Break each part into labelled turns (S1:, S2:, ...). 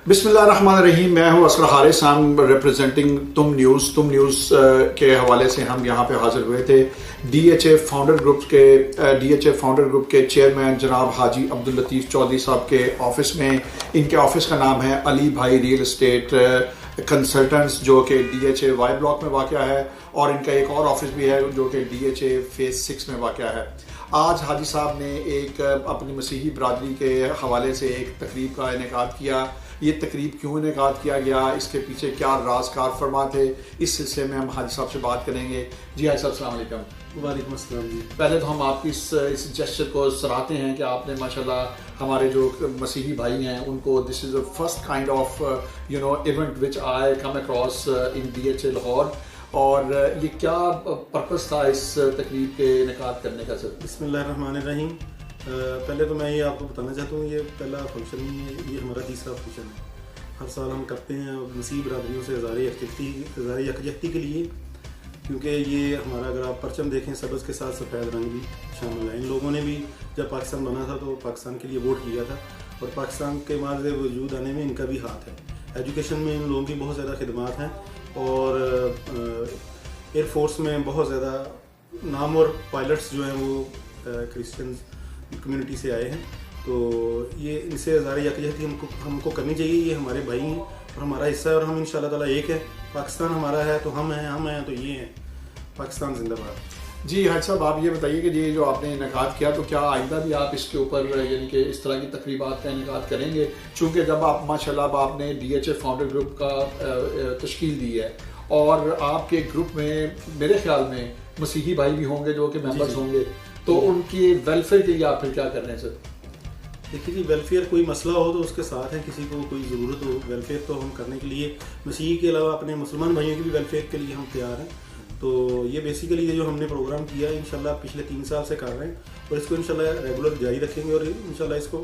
S1: बिस्मिल्लाहिर्रहमानिर्रहीम। मैं हूं असगर हारिस। हम रिप्रेजेंटिंग तुम न्यूज़ के हवाले से हम यहाँ पे हाजिर हुए थे। डीएचए फाउंडर ग्रुप के चेयरमैन जनाब हाजी अब्दुल लतीफ़ चौधरी साहब के ऑफिस में। इनके ऑफिस का नाम है Ali Bhai real estate consultants, जो कि डीएचए वाई ब्लॉक में वाक़या है, और इनका एक और ऑफिस भी है जो कि डीएचए फेज़ 6 में वाक़या है। आज हाजी साहब ने एक अपनी मसीही बरादरी के हवाले से एक तकरीब का इनेकाद किया। ये तकरीब क्यों इनेकाद किया गया, इसके पीछे क्या राज कार फरमा थे, इस सिलसिले में हम हाजी साहब से बात करेंगे। जी हाजी साहब, अस्सलाम वालेकुम।
S2: वालेकुम अस्सलाम जी।
S1: पहले तो हम आपकी इस जेस्चर को सराहते हैं कि आपने माशाल्लाह हमारे जो मसीही भाई हैं उनको, this is the first kind of event which I come across in DHA Lahore. और ये क्या पर्पस था इस तकरीब के इनेकाद करने का सर?
S2: बिस्मिल्लाहिर्रहमानिर्रहीम। पहले तो मैं ये आपको बताना चाहता हूँ, ये पहला फंक्शन नहीं है, ये हमारा तीसरा फंक्शन है। हर साल हम करते हैं मसीह बरादरियों से इज़हार यकजहती के लिए, क्योंकि ये हमारा, अगर आप परचम देखें, सब्ज़ के साथ सफ़ेद रंग भी शामिल है। इन लोगों ने भी जब पाकिस्तान बना था तो पाकिस्तान के लिए वोट किया था, और पाकिस्तान के मार्ज़ वजूद आने में इनका भी हाथ है। एजुकेशन में इन लोगों की बहुत ज़्यादा खिदमात हैं, और एयरफोर्स में बहुत ज़्यादा नामवर पायलट्स जो हैं वो क्रिश्चियन कम्युनिटी से आए हैं। तो ये इनसे इज़हार यकजहती हमको करनी चाहिए। ये हमारे भाई हैं और हमारा हिस्सा है, और हम इंशाअल्लाह ताला एक है। पाकिस्तान हमारा है तो हम हैं तो ये हैं। पाकिस्तान जिंदाबाद।
S1: जी हाजी साहब, आप ये बताइए कि ये जो आपने इनेकाद किया, तो क्या आइंदा भी आप इसके ऊपर यानी कि इस तरह की तकरीबात का इनेकाद करेंगे? चूँकि जब आप माशाल्लाह आपने डीएचए फाउंडर ग्रुप का तश्कील दी है, और आपके ग्रुप में मेरे ख्याल में मसीही भाई भी होंगे जो कि मेंबर्स होंगे, तो उनकी वेलफेयर के लिए आप फिर क्या कर रहे हैं सर?
S2: देखिए जी, वेलफेयर कोई मसला हो तो उसके साथ है, किसी को कोई ज़रूरत हो, वेलफेयर तो हम करने के लिए, मसीही के अलावा अपने मुसलमान भाइयों की भी वेलफेयर के लिए हम तैयार हैं। तो ये बेसिकली ये जो हमने प्रोग्राम किया है, इंशाल्लाह पिछले 3 साल से कर रहे हैं, और इसको इंशाल्लाह रेगुलर जारी रखेंगे, और इंशाल्लाह इसको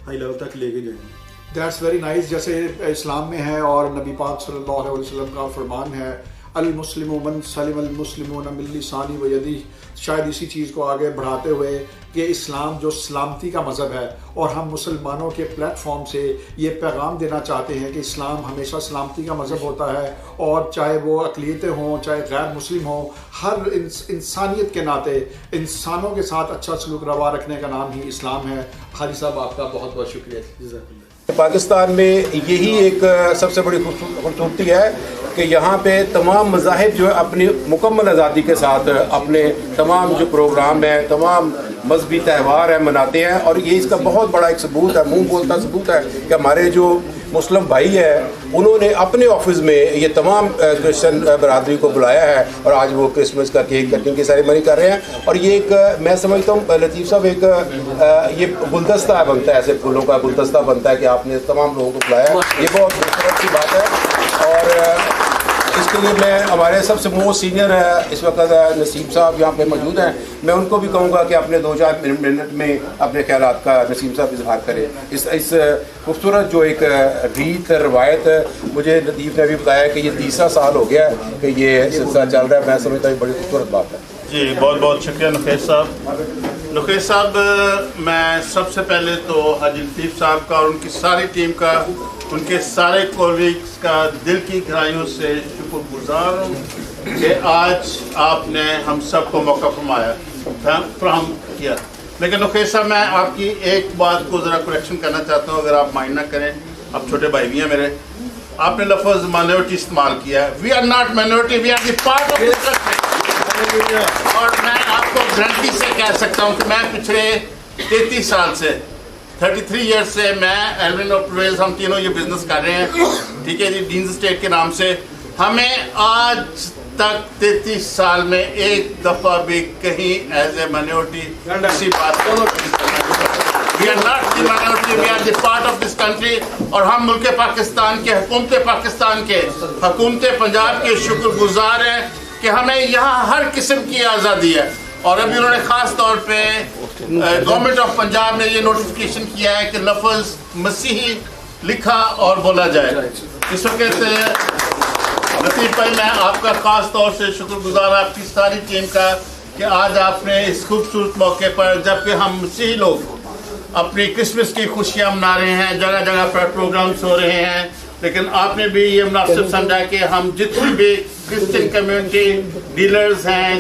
S2: हाई लेवल तक लेके जाएंगे।
S1: That's very nice. जैसे इस्लाम में है और नबी पाक सल्लल्लाहु अलैहि वसल्लम का फरमान है, अल मुस्लिमु मन सलिमल मुस्लिमून मिन लिसानी व यदी, शायद इसी चीज़ को आगे बढ़ाते हुए कि इस्लाम जो सलामती का मज़हब है, और हम मुसलमानों के प्लेटफॉर्म से ये पैगाम देना चाहते हैं कि इस्लाम हमेशा सलामती का मज़हब होता है, और चाहे वो अक़लियतें हों, चाहे गैर मुस्लिम हों, हर इंसानियत के नाते इंसानों के साथ अच्छा सलूक रवा रखने का नाम ही इस्लाम है। हाजी साहब, आपका बहुत बहुत शुक्रिया।
S3: पाकिस्तान में यही एक सबसे बड़ी खूबसूरती है कि यहाँ पे तमाम मज़ाहिब जो है अपनी मुकम्मल आज़ादी के साथ अपने तमाम जो प्रोग्राम हैं, तमाम मजहबी त्यौहार हैं, मनाते हैं। और ये इसका बहुत बड़ा एक सबूत है, मुंह बोलता सबूत है कि हमारे जो मुस्लिम भाई हैं उन्होंने अपने ऑफिस में ये तमाम क्रिश्चियन बरादरी को बुलाया है, और आज वो क्रिसमस का केक कटिंग की सेरेमनी कर रहे हैं। और ये एक, मैं समझता हूँ लतीफ़ साहब, एक ये गुलदस्ता बनता है, ऐसे फूलों का गुलदस्ता बनता है कि आपने तमाम लोगों को बुलाया है। ये बहुत खूबसूरत की बात है, और इसके लिए मैं हमारे सबसे मोस्ट सीनियर इस वक्त नसीम साहब यहाँ पे मौजूद हैं, मैं उनको भी कहूँगा कि अपने 2-4 मिनट में अपने ख्यालात का नसीम साहब इजहार करें। इस खूबसूरत जो एक रीत रवायत, मुझे लतीफ़ ने भी बताया कि ये 3रा साल हो गया है कि ये सिलसिला चल रहा है। मैं समझता हूँ बड़ी खूबसूरत बात है।
S4: जी, बहुत बहुत शुक्रिया नुखैस साहब। नुखैस साहब, मैं सबसे पहले तो हाजी लतीफ़ साहब का और उनकी सारी टीम का, उनके सारे कोलीग्स का दिल की गहराइयों से शुक्रगुजार हूँ कि आज आपने हम सब को मौका फराहम किया। लेकिन नुखैस साहब, मैं आपकी एक बात को ज़रा करेक्शन करना चाहता हूँ, अगर आप माइंड ना करें। आप छोटे भाई भी हैं मेरे। आपने लफ्ज़ माइनॉरिटी इस्तेमाल किया है। We are not minority, we are the part of this country. और मैं आपको गारंटी से कह सकता हूँ कि मैं पिछले 33 साल से, 33 ईयर्स से मैं एल्विन और परवेज़, हम तीनों ये बिजनेस कर रहे हैं, ठीक है जी, डीन्स एस्टेट के नाम से। हमें आज तक 33 साल में एक दफ़ा भी कहीं एज ए माइनॉरिटी किसी बात we are not the minority, we are the part of this country. और हम मुल्क पाकिस्तान के, हुकूमत पाकिस्तान के, हुकूमत पंजाब के शुक्रगुजार हैं कि हमें यहाँ हर किस्म की आज़ादी है। और अभी उन्होंने ख़ास तौर पे गवर्नमेंट ऑफ पंजाब ने ये नोटिफिकेशन किया है कि लफ्ज़ मसीही लिखा और बोला जाए। इस वक्त लतीफ़ भाई, मैं आपका ख़ास तौर से शुक्रगुजार आपकी सारी टीम का कि आज आपने इस खूबसूरत मौके पर, जबकि हम मसीही लोग अपनी क्रिसमस की खुशियाँ मना रहे हैं, जगह जगह पर प्रोग्राम्स हो रहे हैं, लेकिन आपने भी ये मुनासिब समझा कि हम जितनी भी क्रिश्चियन कम्युनिटी डीलर्स हैं,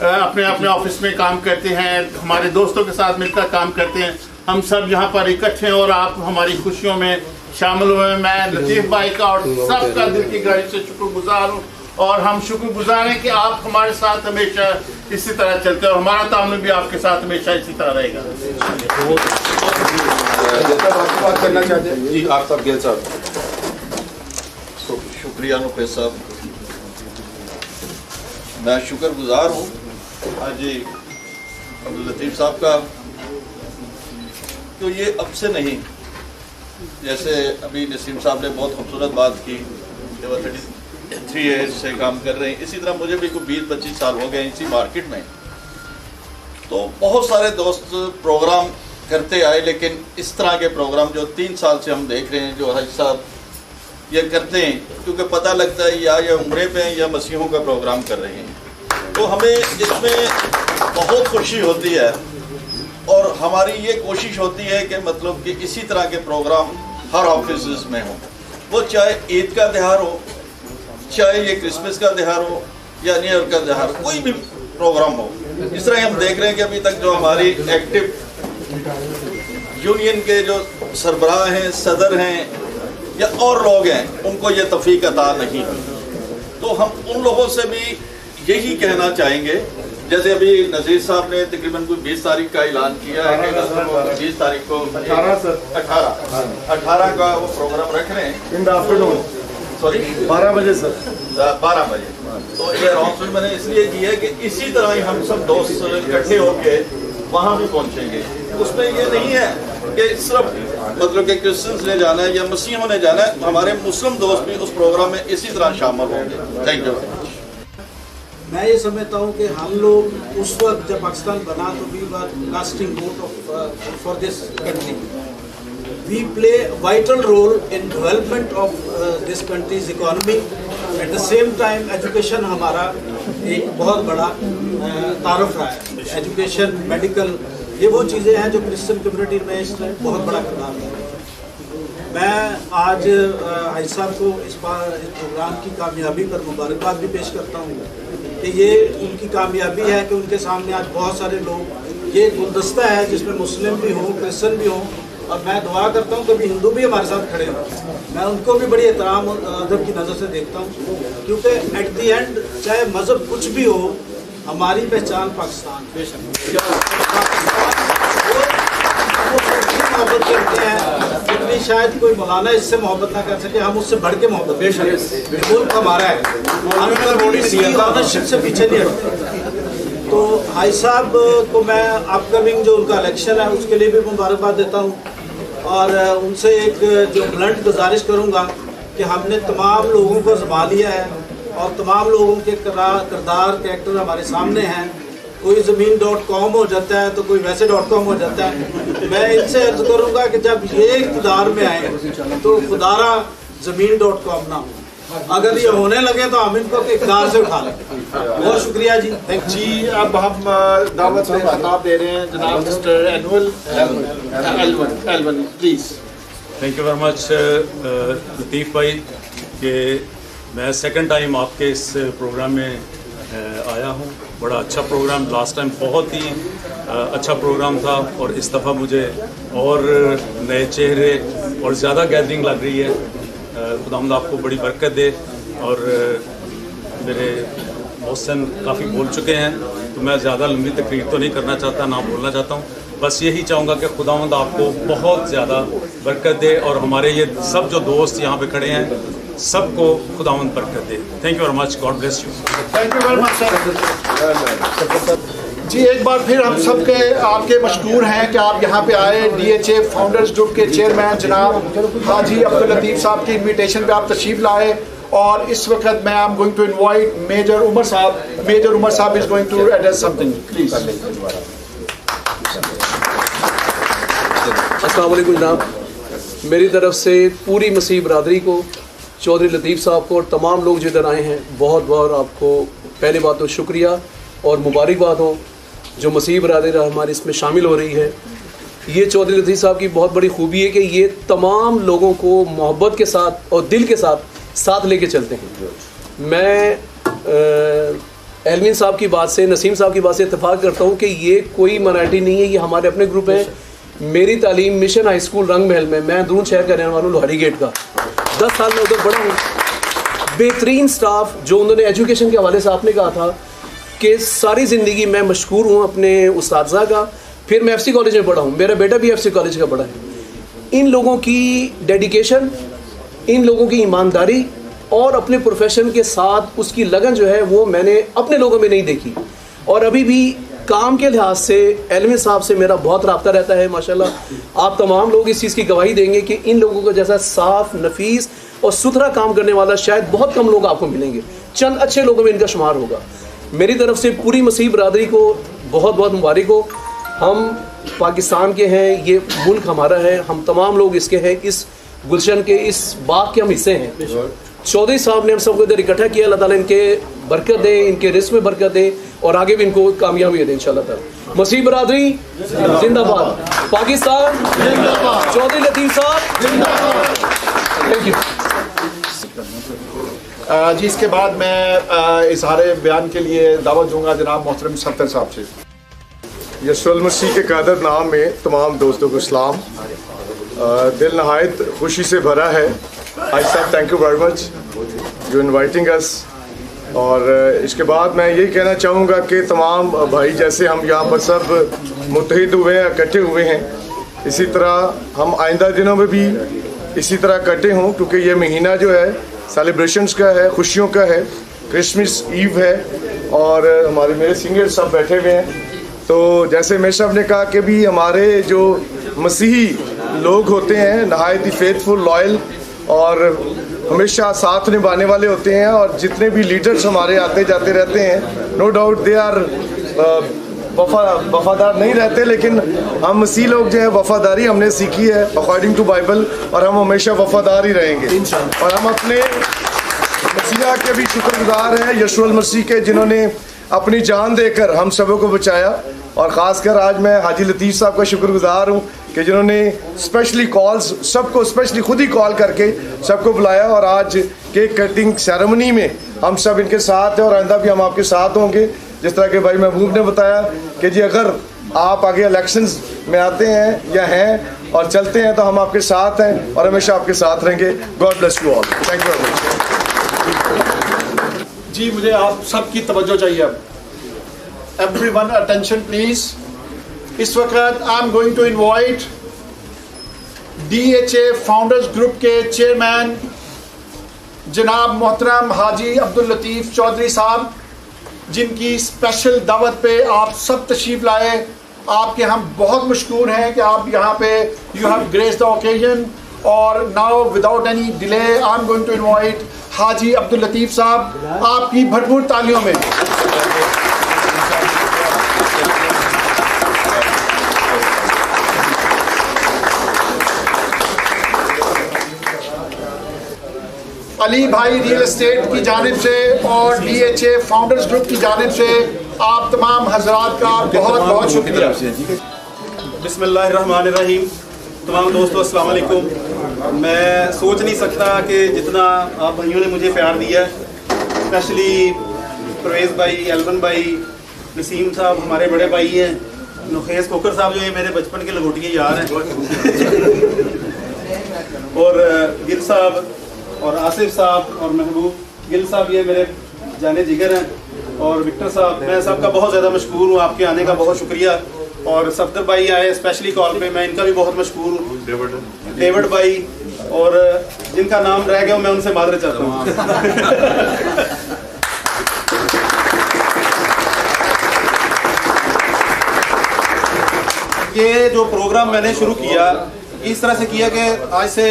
S4: अपने अपने ऑफिस में काम करते हैं, हमारे दोस्तों के साथ मिलकर काम करते हैं, हम सब यहाँ पर इकट्ठे हैं और आप हमारी खुशियों में शामिल हुए। मैं लतीफ़ भाई का और सबका दिल की गहराई से शुक्रगुजार हूँ और हम शुक्रगुजार हैं कि आप हमारे साथ हमेशा इसी तरह चलते हैं और हमारा ताल्लुक भी आपके साथ हमेशा इसी तरह रहेगा।
S3: बात करना चाहते हैं जी आप सब गिल साहब।
S5: शुक्रिया नुफैस साहब, मैं शुक्रगुजार हूँ हाजी अब्दुल लतीफ़ साहब का। तो ये अब से नहीं, जैसे अभी नसीम साहब ने बहुत खूबसूरत बात की कि वो 33 ईयर्स से काम कर रहे हैं, इसी तरह मुझे भी कोई 20-25 साल हो गए इसी मार्केट में। तो बहुत सारे दोस्त प्रोग्राम करते आए, लेकिन इस तरह के प्रोग्राम जो 3 साल से हम देख रहे हैं जो हाजी साहब ये करते हैं, क्योंकि पता लगता है या ये उम्रे पे हैं या मसीहों का प्रोग्राम कर रहे हैं, तो हमें इसमें बहुत खुशी होती है और हमारी ये कोशिश होती है कि मतलब कि इसी तरह के प्रोग्राम हर ऑफिस में हो, वो चाहे ईद का त्यौहार हो, चाहे ये क्रिसमस का त्यौहार हो या न्यू ईयर का त्यौहार, कोई भी प्रोग्राम हो। इस तरह हम देख रहे हैं कि अभी तक जो हमारी एक्टिव यूनियन के जो सरबराह हैं, सदर हैं या और लोग हैं, उनको ये तौफीक अता नहीं हुई। तो हम उन लोगों से भी यही कहना चाहेंगे, जैसे अभी नज़ीर साहब ने तकरीबन कोई 20 तारीख का ऐलान किया है कि 20 तारीख को 18 का वो प्रोग्राम रख रहे हैं
S2: इन द आफ्टरनून,
S5: सॉरी
S2: 12 बजे सर,
S5: 12 बजे। तो ये अनाउंसमेंट मैंने इसलिए की है कि इसी तरह ही हम सब दोस्त इकट्ठे होके वहाँ भी पहुँचेंगे। उसमें ये नहीं है कि सिर्फ मतलब कि क्रिश्चियंस ने जाना है या मसीहों ने जाना है, हमारे मुस्लिम दोस्त भी उस प्रोग्राम में इसी तरह शामिल होंगे। Thank you.
S6: मैं ये समझता हूँ कि हम लोग उस वक्त जब पाकिस्तान बना तो we were casting vote for this country, we play vital role in development of this country's economy. At the same time education हमारा एक बहुत बड़ा तारुफ रहा है। एजुकेशन, मेडिकल, ये वो चीज़ें हैं जो क्रिश्चियन कम्युनिटी में इसमें बहुत बड़ा किरदार है। मैं आज हाजी साहब को इस प्रोग्राम की कामयाबी पर मुबारकबाद भी पेश करता हूँ कि ये उनकी कामयाबी है कि उनके सामने आज बहुत सारे लोग, ये गुलदस्ता है जिसमें मुस्लिम भी हों, क्रिश्चियन भी हों, और मैं दुआ करता हूँ कभी हिंदू भी हमारे साथ खड़े हों। मैं उनको भी बड़ी एहतराम और अदब की नज़र से देखता हूँ, क्योंकि एट दी एंड चाहे मज़हब कुछ भी हो, हमारी पहचान पाकिस्तान मोहब्बत करते हैं जितनी शायद कोई मौलाना इससे मोहब्बत ना कर सके, हम उससे बढ़ के मोहब्बत, मुल्क हमारा है, हम कभी इसकी ऑनरशिप से पीछे नहीं हटते। तो हाई साहब को मैं अपकमिंग जो उनका इलेक्शन है उसके लिए भी मुबारकबाद देता हूँ और उनसे एक जो ब्लंट गुजारिश करूँगा कि हमने तमाम लोगों को आज़मा लिया है और तमाम लोगों के किरदार कैरेक्टर हमारे सामने हैं। कोई ज़मीन.com हो जाता है तो कोई वैसे.com हो जाता है। मैं इनसे अर्ज करूँगा कि जब ये इक़्तिदार में आए तो खुदारा ज़मीन.com ना हो, अगर ये होने लगे तो हम इनको इक़्तिदार से उठा लें। बहुत शुक्रिया जी, थैंक यू
S1: जी। अब हम दावत में खिताब दे रहे हैं जनाब मिस्टर एलवन, please.
S7: Thank you very much Latif भाई कि मैं सेकंड टाइम आपके इस प्रोग्राम में आया हूँ। बड़ा अच्छा प्रोग्राम, लास्ट टाइम बहुत ही अच्छा प्रोग्राम था और इस दफ़ा मुझे और नए चेहरे और ज़्यादा गैदरिंग लग रही है। खुदावंद आपको बड़ी बरकत दे। और मेरे मोहसिन काफ़ी बोल चुके हैं तो मैं ज़्यादा लंबी तकरीर तो नहीं करना चाहता, ना बोलना चाहता हूँ। बस यही चाहूँगा कि खुदावंद आपको बहुत ज़्यादा बरकत दे और हमारे ये सब जो दोस्त यहाँ पे खड़े हैं सबको खुदावंद बरकत दे। Thank you very much, God bless you.
S1: Thank you very much sir. जी एक बार फिर हम सब के आपके मशकूर हैं कि आप यहाँ पे आए। DHA फाउंडर्स ग्रुप के चेयरमैन जनाब हाजी अब्दुल लतीफ़ साहब की इन्विटेशन पे आप तशरीफ लाए और इस वक्त मैं I am going to invite major Umar Sahab. Major Umar Sahab is going to address something, please.
S8: अस्सलाम वालेकुम जनाब, मेरी तरफ से पूरी मसीह बरादरी को, चौधरी लतीफ़ साहब को और तमाम लोग जो इधर आए हैं, बहुत बहुत आपको पहली बात तो शुक्रिया और मुबारकबाद हो जो मसीह बरादरी हमारी इसमें शामिल हो रही है। ये चौधरी लतीफ़ साहब की बहुत बड़ी खूबी है कि ये तमाम लोगों को मोहब्बत के साथ और दिल के साथ लेके चलते हैं। मैं एलमिन साहब की बात से, नसीम साहब की बात से इत्तेफाक करता हूँ कि ये कोई माइनॉरिटी नहीं है, ये हमारे अपने ग्रुप हैं। मेरी तालीम मिशन हाई स्कूल रंग महल में, मैं अंदरून शहर का रहने वाला हूँ, लोहारी गेट का, 10 साल में उधर पढ़ा हूँ। बेहतरीन स्टाफ, जो उन्होंने एजुकेशन के हवाले से आपने कहा था कि सारी ज़िंदगी मैं मशकूर हूँ अपने उस्ताज़ा का। फिर मैं FC कॉलेज में पढ़ा हूँ, मेरा बेटा भी FC कॉलेज का पढ़ा है। इन लोगों की डेडिकेशन, इन लोगों की ईमानदारी और अपने प्रोफेशन के साथ उसकी लगन जो है वो मैंने अपने लोगों में नहीं देखी। और अभी भी काम के लिहाज से एलमी साहब से मेरा बहुत रब्ता रहता है माशाल्लाह। आप तमाम लोग इस चीज़ की गवाही देंगे कि इन लोगों को जैसा साफ, नफीस और सुथरा काम करने वाला शायद बहुत कम लोग आपको मिलेंगे, चंद अच्छे लोगों में इनका शुमार होगा। मेरी तरफ से पूरी मसीह बरादरी को बहुत बहुत मुबारक हो। हम पाकिस्तान के हैं, ये मुल्क हमारा है, हम तमाम लोग इसके हैं, इस गुलशन के, इस बाग के हम हिस्से हैं। चौधरी साहब ने हम सबको इधर इकट्ठा किया, अल्लाह ताला इनके बरकत दे, इनके रिस्क में बरकत दे और आगे भी इनको कामयाबी दे इंशाल्लाह ताला। मसीह बरादरी जिंदाबाद, पाकिस्तान जिंदाबाद, चौधरी लतीफ़ साहब जिंदाबाद। थैंक यू
S1: जी। इसके बाद मैं इजहार बयान के लिए दावत दूंगा जनाब मोहतरम सत्तर साहब से।
S9: यशवल मसीह के कादर नाम में तमाम दोस्तों को सलाम। दिल नहायत खुशी से भरा है। आई साहब thank you very much you inviting us. और इसके बाद मैं यही कहना चाहूँगा कि तमाम भाई जैसे हम यहाँ पर सब मुत्तहिद हुए हैं, इकट्ठे हुए हैं, इसी तरह हम आइंदा दिनों में भी इसी तरह इकट्ठे हों, क्योंकि ये महीना जो है सेलिब्रेशंस का है, खुशियों का है, क्रिसमस ईव है और हमारे मेरे सीनियर सब बैठे हुए हैं। तो जैसे मैं साहब ने कहा कि भी हमारे जो मसीही लोग होते हैं नहायत ही फेथफुल, लॉयल और हमेशा साथ निभाने वाले होते हैं। और जितने भी लीडर्स हमारे आते जाते रहते हैं, नो डाउट दे आर वफादार नहीं रहते, लेकिन हम मसीह लोग जो है वफादारी हमने सीखी है अकॉर्डिंग टू बाइबल, और हम हमेशा वफादार ही रहेंगे। और हम अपने मसीहा के भी शुक्रगुजार हैं, यशवल मसीह के, जिन्होंने अपनी जान देकर हम सबों को बचाया। और ख़ासकर आज मैं हाजी लतीफ़ साहब का शुक्रगुजार हूँ कि जिन्होंने स्पेशली कॉल्स सबको स्पेशली खुद ही कॉल करके सबको बुलाया। और आज केक कटिंग सेरेमनी में हम सब इनके साथ हैं और आइंदा भी हम आपके साथ होंगे। जिस तरह के भाई महबूब ने बताया कि जी अगर आप आगे इलेक्शंस में आते हैं या हैं और चलते हैं तो हम आपके साथ हैं और हमेशा आपके साथ रहेंगे। God bless you all. Thank you very much.
S1: जी मुझे आप सबकी तवज्जो चाहिए अब। Everyone attention please। इस वक्त I am going to invite DHA founders group के चेयरमैन जनाब मोहतरम हाजी अब्दुल लतीफ़ चौधरी साहब, जिनकी स्पेशल दावत पे आप सब तशरीफ लाए। आपके हम बहुत मशकूर हैं कि आप यहाँ पे you have graced the occasion. और now without any delay I am going to invite Haji Abdul Latif sahab, आपकी भरपूर तालियों में। अली भाई रियल एस्टेट की जानिब से और DHA फाउंडर्स ग्रुप की जानिब से आप तमाम हजरात का बहुत बहुत शुक्रिया।
S2: बिस्मिल्लाहिर्रहमानिर्रहीम। तमाम दोस्तों अस्सलाम वालेकुम। मैं सोच नहीं सकता कि जितना आप भाइयों ने मुझे प्यार दिया है, स्पेशली परवेज़ भाई, एल्बन भाई, नसीम साहब हमारे बड़े भाई हैं, नुखैस कोकर साहब जो है मेरे बचपन के लंगोटिए यार हैं और गिल साहब और आसिफ साहब और महबूब गिल साहब ये मेरे जाने जिगर हैं और विक्टर साहब, मैं सबका बहुत ज़्यादा मशकूर हूँ। आपके आने का बहुत शुक्रिया। और सफदर भाई आए स्पेशली कॉल पे, मैं इनका भी बहुत मशकूर हूँ। डेविड भाई, और जिनका नाम रह गया मैं उनसे मादर चाहता हूँ। ये जो प्रोग्राम मैंने शुरू किया इस तरह से किया कि आज से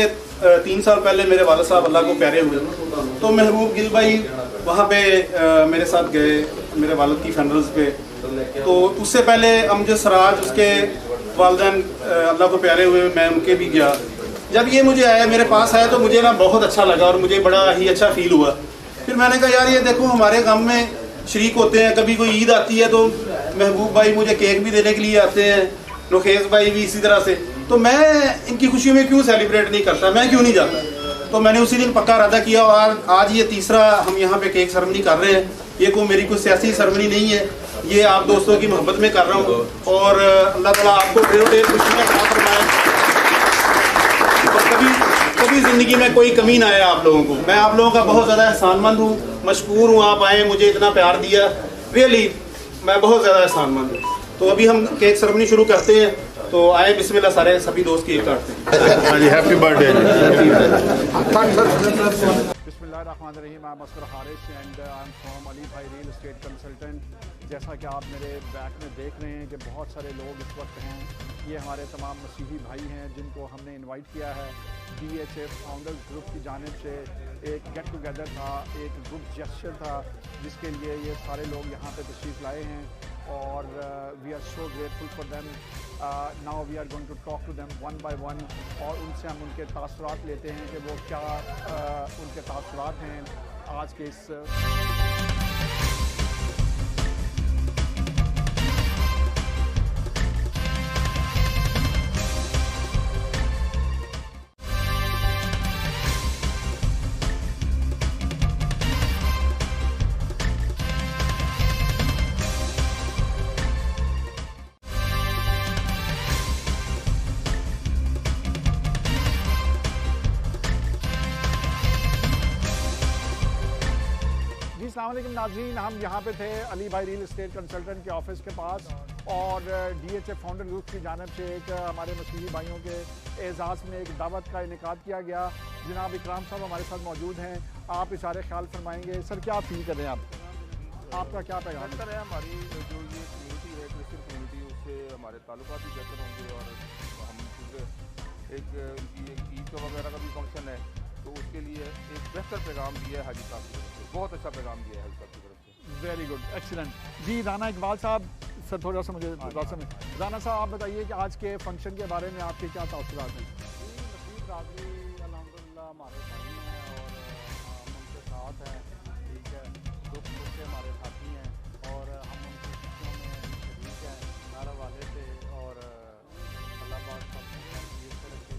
S2: 3 साल पहले मेरे वालिद साहब अल्लाह को प्यारे हुए, तो महबूब गिल भाई वहाँ पे मेरे साथ गए मेरे वालिद की फनरल्स पे। तो उससे पहले अमजद सराज उसके वालिदैन अल्लाह को प्यारे हुए, मैं उनके भी गया। जब ये मुझे आया, मेरे पास आया, तो मुझे ना बहुत अच्छा लगा और मुझे बड़ा ही अच्छा फील हुआ। फिर मैंने कहा यार ये देखो हमारे गम में शरीक होते हैं, कभी कोई ईद आती है तो महबूब भाई मुझे केक भी देने के लिए आते हैं नुखेस भाई भी इसी तरह से। तो मैं इनकी खुशियों में क्यों सेलिब्रेट नहीं करता, मैं क्यों नहीं जाता। तो मैंने उसी दिन पक्का इरादा किया और आज ये तीसरा हम यहाँ पे केक सेरेमनी कर रहे हैं। ये कोई मेरी कोई सियासी सेरेमनी नहीं है, ये आप दोस्तों की मोहब्बत में कर रहा हूँ और अल्लाह ताला आपको ढेरों ढेर खुशियाँ अता फरमाए और कभी ज़िंदगी में कोई कमी ना आए आप लोगों को। मैं आप लोगों का बहुत ज़्यादा एहसानमंद हूँ, मशकूर हूँ, आप आए मुझे इतना प्यार दिया, रियली मैं बहुत ज़्यादा एहसानमंद हूँ। तो अभी हम केक सेरेमनी शुरू करते हैं, तो आए बिस्मिल्लाह सारे सभी दोस्त केक काटते हैं।
S4: हाँ जी, हैप्पी बर्थडे।
S1: बिस्मिल्लाहिर्रहमानिर्रहीम। I am Asghar Haris and I am from Ali Bhai real estate consultant. जैसा कि आप मेरे बैक में देख रहे हैं कि बहुत सारे लोग इस वक्त हैं, ये हमारे तमाम मसीही भाई हैं जिनको हमने इनवाइट किया है। DHA फाउंडर्स ग्रुप की जानिब से एक गेट टुगेदर था, एक गुड जेस्चर था, जिसके लिए ये सारे लोग यहाँ पे तशरीफ़ लाए हैं और we are so grateful for them. Now we are going to talk to them one by one और उनसे हम उनके तासुरात लेते हैं कि वो क्या उनके तासुरात हैं आज के इस अस्सलाम वालेकुम नाज़रीन, हम यहाँ पे थे Ali Bhai real estate consultant के ऑफिस के पास और DHA फाउंडर ग्रुप की जानिब से एक हमारे मसीही भाइयों के एजाज़ में एक दावत का इनेकाद किया गया। जनाब इकराम साहब हमारे साथ मौजूद हैं, आप इशारे ख्याल फरमाएंगे। सर क्या फील कर रहे हैं आप, आपका क्या पैगाम
S10: है? हमारी जो ये कम्यूनिटी है, क्रिश्चियन कम्यूनिटी, उससे हमारे ताल्लुकात भी बेहतर होंगे और हम क्योंकि एक ईद का वगैरह का भी फंक्शन है, तो उसके लिए एक बेहतर पैगाम दिया है हाजी साहब की तरफ से, बहुत अच्छा पैगाम दिया है हाजी साहब की तरफ से।
S1: Very good, excellent. जी राना इकबाल साहब, सर थोड़ा सा मुझे राना साहब आप बताइए कि आज के फंक्शन के बारे में आपके क्या तासुरात हैं?
S10: नसीब राजी अल्हम्दुलिल्लाह हमारे भाई हैं और हम उनके साथ हैं, ठीक है, दुख सुख के हमारे साथी हैं और हम उनकी खुशियों में शरीक हैं हर हवाले से और अल्लाह पाक सब रखे,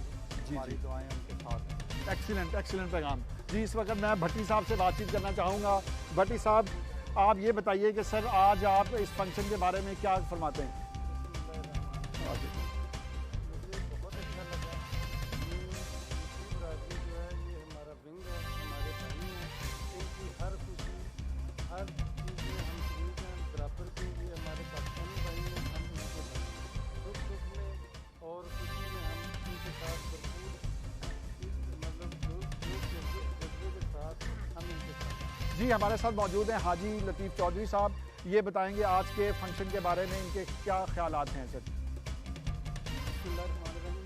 S10: हमारी दुआएं उनके साथ हैं।
S1: एक्सीलेंट, एक्सीलेंट पैगाम। जी इस वक्त मैं भट्टी साहब से बातचीत करना चाहूँगा। भट्टी साहब आप ये बताइए कि सर आज आप इस फंक्शन के बारे में क्या फरमाते हैं?
S10: मुझे बहुत अच्छा लगा, ये बिरादरी जो है ये हमारा विंग है, हमारे भाई हैं, इनकी हर खुशी हर चीज़ में हम शरीक हैं बराबर के। ये हमारे पाकिस्तानी भाई हैं, हम इनके भाई हैं, दुख सुख में और खुशी में हम इनके साथ भरपूर मतलब जज्बे के साथ हम इनके साथ।
S1: जी हमारे साथ मौजूद हैं हाजी लतीफ़ चौधरी साहब, ये बताएंगे आज के फंक्शन के बारे में इनके क्या ख्यालात हैं सर?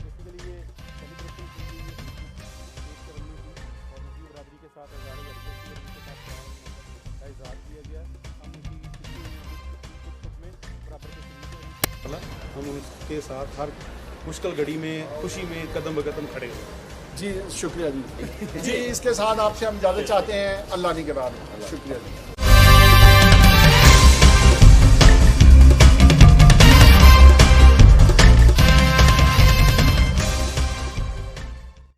S10: बेसिकली ये सेलिब्रेशन की गई है एक सेरेमनी थी और नसीब बरादरी के साथ उनके साथ का इजहार किया गया। हम उनकी दुख सुख में बराबर के शरीक हैं,
S2: हम उनके साथ हर मुश्किल घड़ी में खुशी में कदम ब कदम खड़े हुए।
S1: जी शुक्रिया जी। जी इसके साथ आपसे हम इजाज़त चाहते हैं, अल्लाह के बाद शुक्रिया जी।